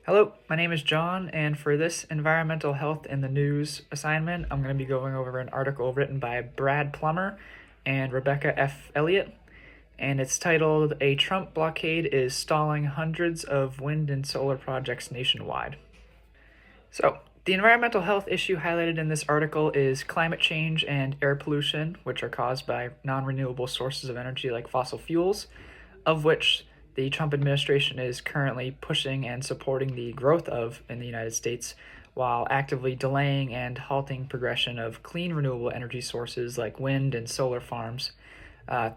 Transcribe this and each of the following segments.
Hello, my name is John, and for this Environmental Health in the News assignment, I'm going to be going over an article written by Brad Plummer and Rebecca F. Elliot, and it's titled, "A Trump Blockade is Stalling Hundreds of Wind and Solar Projects Nationwide." So, the environmental health issue highlighted in this article is climate change and air pollution, which are caused by non-renewable sources of energy like fossil fuels, of which the Trump administration is currently pushing and supporting the growth of in the United States, while actively delaying and halting progression of clean renewable energy sources like wind and solar farms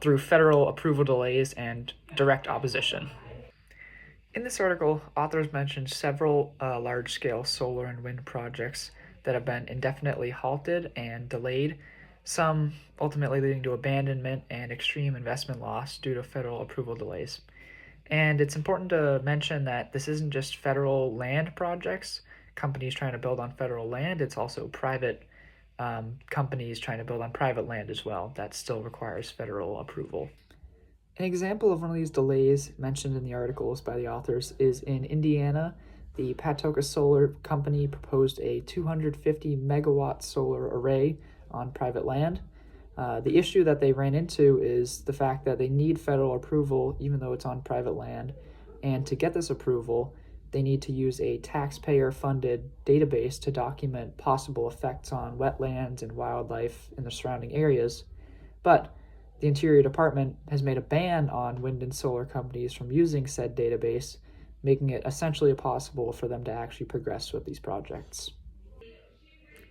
through federal approval delays and direct opposition. In this article, authors mentioned several large-scale solar and wind projects that have been indefinitely halted and delayed, some ultimately leading to abandonment and extreme investment loss due to federal approval delays. And it's important to mention that this isn't just federal land projects, companies trying to build on federal land, it's also private companies trying to build on private land as well. That still requires federal approval. An example of one of these delays mentioned in the articles by the authors is in Indiana. The Patoka Solar Company proposed a 250 megawatt solar array on private land. The issue that they ran into is the fact that they need federal approval even though it's on private land, and to get this approval, they need to use a taxpayer-funded database to document possible effects on wetlands and wildlife in the surrounding areas. But the Interior Department has made a ban on wind and solar companies from using said database, making it essentially impossible for them to actually progress with these projects.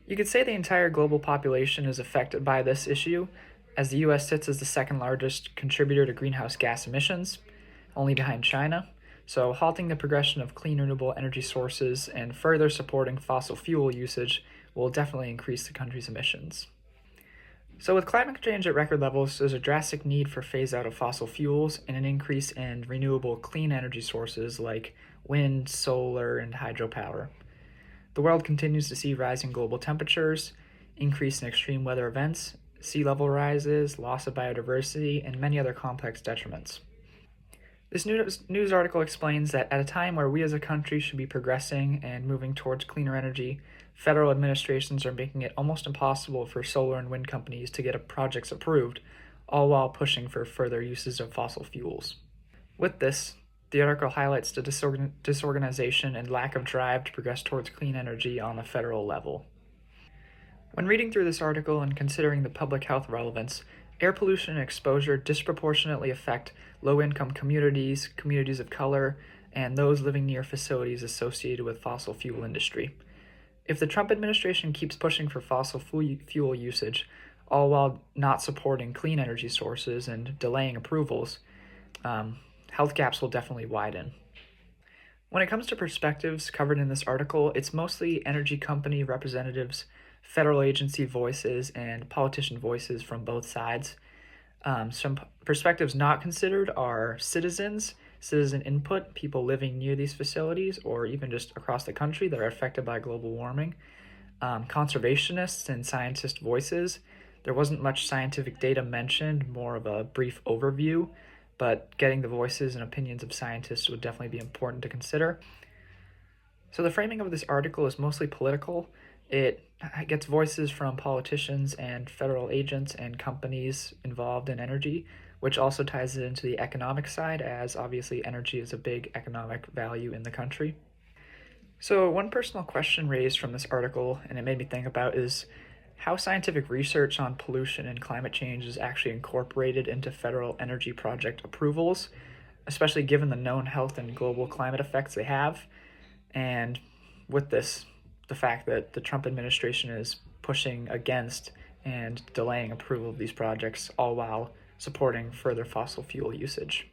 You could say the entire global population is affected by this issue, as the US sits as the second largest contributor to greenhouse gas emissions, only behind China. So halting the progression of clean renewable energy sources and further supporting fossil fuel usage will definitely increase the country's emissions. So with climate change at record levels, there's a drastic need for phase out of fossil fuels and an increase in renewable clean energy sources like wind, solar, and hydropower. The world continues to see rising global temperatures, increase in extreme weather events, sea level rises, loss of biodiversity, and many other complex detriments. This news article explains that at a time where we as a country should be progressing and moving towards cleaner energy, federal administrations are making it almost impossible for solar and wind companies to get projects approved, all while pushing for further uses of fossil fuels. With this, the article highlights the disorganization and lack of drive to progress towards clean energy on the federal level. When reading through this article and considering the public health relevance, air pollution and exposure disproportionately affect low-income communities, communities of color, and those living near facilities associated with fossil fuel industry. If the Trump administration keeps pushing for fossil fuel usage, all while not supporting clean energy sources and delaying approvals, health gaps will definitely widen. When it comes to perspectives covered in this article, it's mostly energy company representatives, federal agency voices, and politician voices from both sides. Some perspectives not considered are citizen input, people living near these facilities, or even just across the country that are affected by global warming, conservationists and scientist voices. There wasn't much scientific data mentioned, more of a brief overview, but getting the voices and opinions of scientists would definitely be important to consider. So the framing of this article is mostly political. It gets voices from politicians and federal agents and companies involved in energy, which also ties it into the economic side, as obviously energy is a big economic value in the country. So one personal question raised from this article, and it made me think about, is how scientific research on pollution and climate change is actually incorporated into federal energy project approvals, especially given the known health and global climate effects they have. And with this, the fact that the Trump administration is pushing against and delaying approval of these projects, all while supporting further fossil fuel usage.